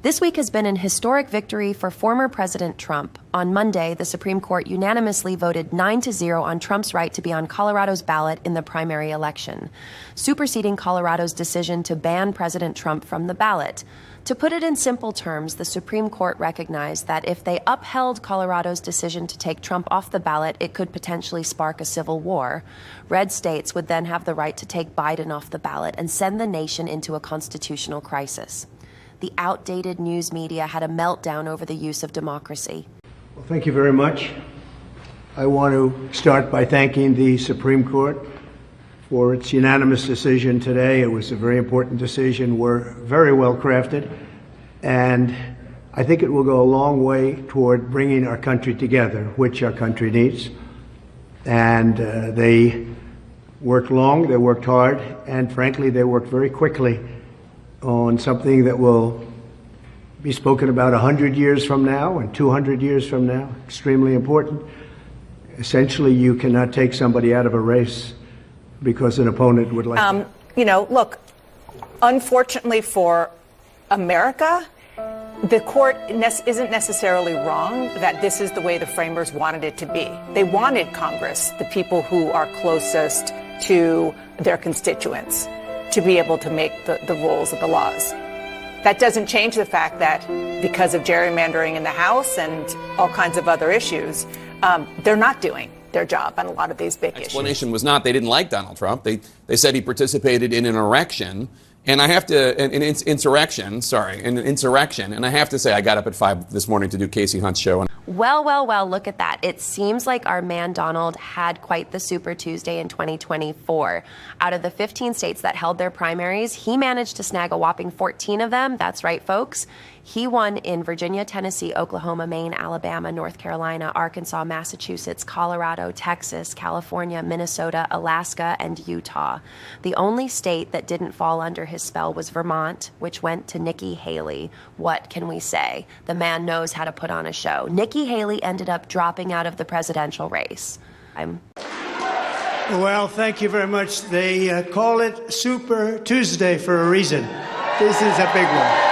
This week has been an historic victory for former President Trump. On Monday, the Supreme Court unanimously voted 9-0 on Trump's right to be on Colorado's ballot in the primary election, superseding Colorado's decision to ban President Trump from the ballot. To put it in simple terms, the Supreme Court recognized that if they upheld Colorado's decision to take Trump off the ballot, it could potentially spark a civil war. Red states would then have the right to take Biden off the ballot and send the nation into a constitutional crisis. The outdated news media had a meltdown over the use of democracy. Well, thank you very much. I want to start by thanking the Supreme Court for its unanimous decision today. It was a very important decision. We're very well crafted, and I think it will go a long way toward bringing our country together, which our country needs. And they worked long, they worked hard, and frankly, they worked very quickly on something that will be spoken about 100 years from now and 200 years from now. Extremely important. Essentially, you cannot take somebody out of a race because an opponent would like to. Look, unfortunately for America, the court isn't necessarily wrong that this is the way the framers wanted it to be. They wanted Congress, the people who are closest to their constituents, to be able to make the rules of the laws. That doesn't change the fact that because of gerrymandering in the House and all kinds of other issues, they're not doing their job on a lot of these big issues. Explanation was not they didn't like Donald Trump. They said he participated in an insurrection. And I have to, an insurrection, and I have to say I got up at 5 this morning to do Casey Hunt's show. Well, look at that. It seems like our man Donald had quite the Super Tuesday in 2024. Out of the 15 states that held their primaries, he managed to snag a whopping 14 of them. That's right, folks. He won in Virginia, Tennessee, Oklahoma, Maine, Alabama, North Carolina, Arkansas, Massachusetts, Colorado, Texas, California, Minnesota, Alaska, and Utah. The only state that didn't fall under his spell was Vermont, which went to Nikki Haley. What can we say? The man knows how to put on a show. Nikki Haley ended up dropping out of the presidential race. Well, thank you very much. They call it Super Tuesday for a reason. This is a big one.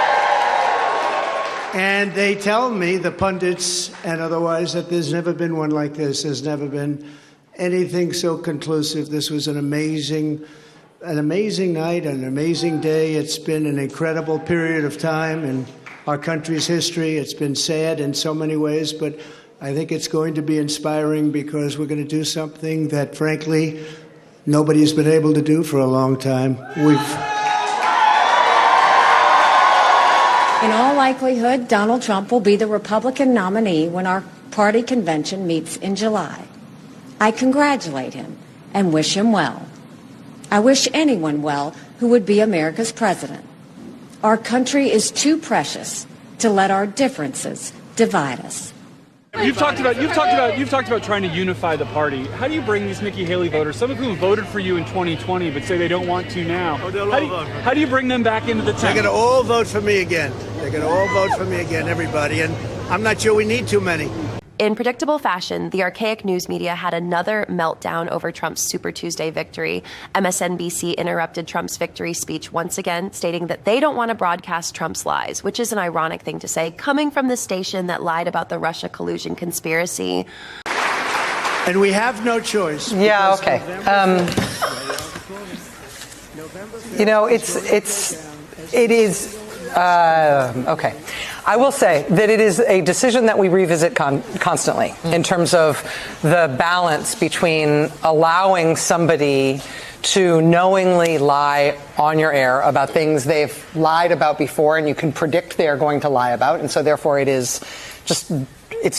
And they tell me, the pundits and otherwise, that there's never been one like this. There's never been anything so conclusive. This was an amazing night, an amazing day. It's been an incredible period of time in our country's history. It's been sad in so many ways, but I think it's going to be inspiring because we're going to do something that, frankly, nobody's been able to do for a long time. In all likelihood, Donald Trump will be the Republican nominee when our party convention meets in July. I congratulate him and wish him well. I wish anyone well who would be America's president. Our country is too precious to let our differences divide us. You've talked about trying to unify the party. How do you bring these Nikki Haley voters, some of whom voted for you in 2020 but say they don't want to now? How do you bring them back into the tent? They're going to all vote for me again. Everybody. And I'm not sure we need too many. In predictable fashion, the archaic news media had another meltdown over Trump's Super Tuesday victory. MSNBC interrupted Trump's victory speech once again, stating that they don't want to broadcast Trump's lies, which is an ironic thing to say, coming from the station that lied about the Russia collusion conspiracy. And we have no choice. Yeah, okay. Okay. I will say that it is a decision that we revisit constantly in terms of the balance between allowing somebody to knowingly lie on your air about things they've lied about before and you can predict they are going to lie about. And so therefore it's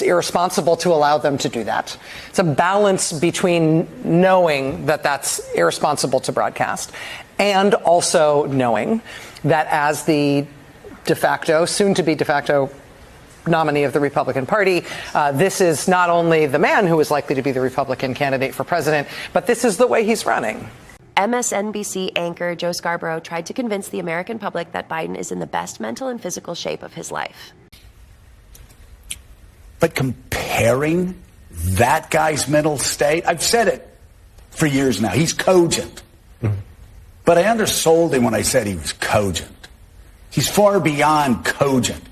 irresponsible to allow them to do that. It's a balance between knowing that that's irresponsible to broadcast and also knowing that as the soon-to-be de facto nominee of the Republican Party, this is not only the man who is likely to be the Republican candidate for president, but this is the way he's running. MSNBC anchor Joe Scarboro tried to convince the American public that Biden is in the best mental and physical shape of his life. But comparing that guy's mental state, I've said it for years now, he's cogent. But I undersold him when I said he was cogent. He's far beyond cogent.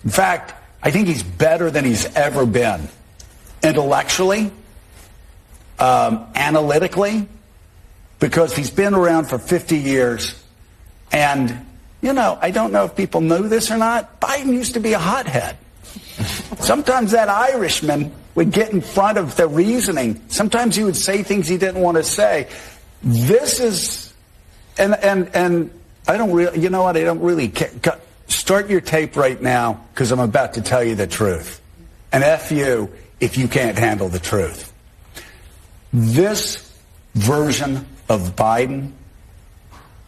In fact, I think he's better than he's ever been. Intellectually, analytically, because he's been around for 50 years. And, you know, I don't know if people knew this or not, Biden used to be a hothead. Sometimes that Irishman would get in front of the reasoning. Sometimes he would say things he didn't want to say. This is, and I don't really, you know what, I don't really care. Start your tape right now, because I'm about to tell you the truth. And F you if you can't handle the truth. This version of Biden,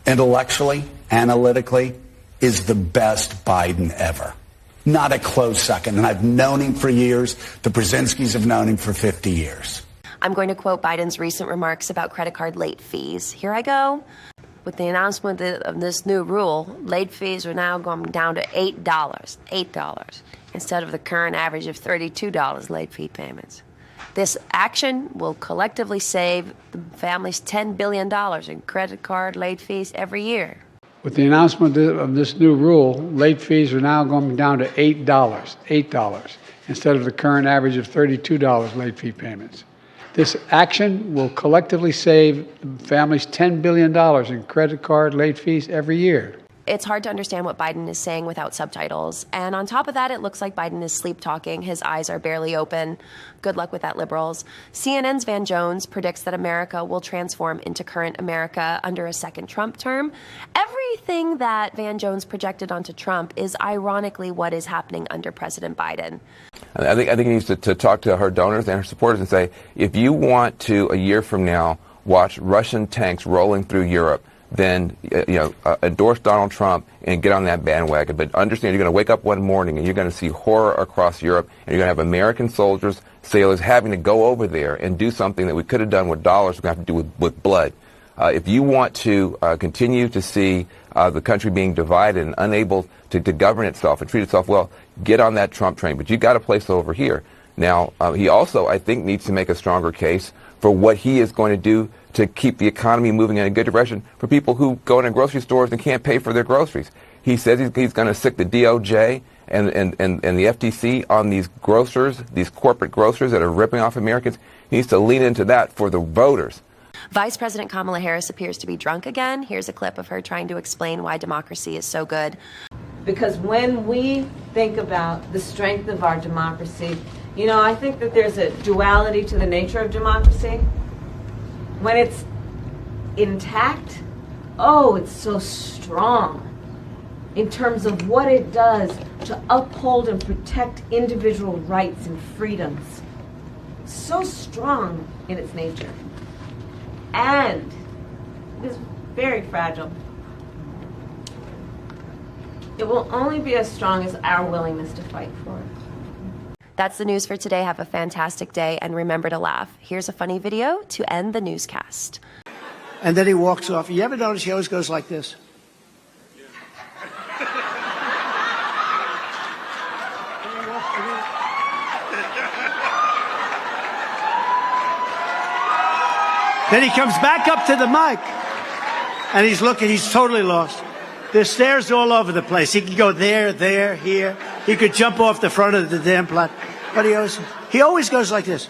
intellectually, analytically, is the best Biden ever. Not a close second. And I've known him for years. The Brzezinskis have known him for 50 years. I'm going to quote Biden's recent remarks about credit card late fees. Here I go. With the announcement of this new rule, late fees are now going down to $8 instead of the current average of $32 late fee payments. This action will collectively save the families $10 billion in credit card late fees every year. With the announcement of this new rule, late fees are now going down to $8 instead of the current average of $32 late fee payments. This action will collectively save families $10 billion in credit card late fees every year. It's hard to understand what Biden is saying without subtitles. And on top of that, it looks like Biden is sleep talking. His eyes are barely open. Good luck with that, liberals. CNN's Van Jones predicts that America will transform into current America under a second Trump term. Everything that Van Jones projected onto Trump is ironically what is happening under President Biden. I think he needs to talk to her donors and her supporters and say, if you want to, a year from now, watch Russian tanks rolling through Europe, then endorse Donald Trump and get on that bandwagon. But understand, you're going to wake up one morning and you're going to see horror across Europe, and you're going to have American soldiers, sailors having to go over there and do something that we could have done with dollars, we're going to have to do with blood. If you want to continue to see the country being divided and unable to govern itself and treat itself well, get on that Trump train. But you've got a place over here. Now, he also, I think, needs to make a stronger case for what he is going to do to keep the economy moving in a good direction for people who go into grocery stores and can't pay for their groceries. He says he's going to sick the DOJ and the FTC on these grocers, these corporate grocers that are ripping off Americans. He needs to lean into that for the voters. Vice President Kamla Harris appears to be drunk again. Here's a clip of her trying to explain why democracy is so good. Because when we think about the strength of our democracy, I think that there's a duality to the nature of democracy. When it's intact, it's so strong in terms of what it does to uphold and protect individual rights and freedoms. So strong in its nature. And it is very fragile. It will only be as strong as our willingness to fight for it. That's the news for today. Have a fantastic day, and remember to laugh. Here's a funny video to end the newscast. And then he walks off. You ever notice he always goes like this? Then he comes back up to the mic, and he's looking. He's totally lost. There's stairs all over the place. He could go there, here. He could jump off the front of the damn platform. But he always goes like this.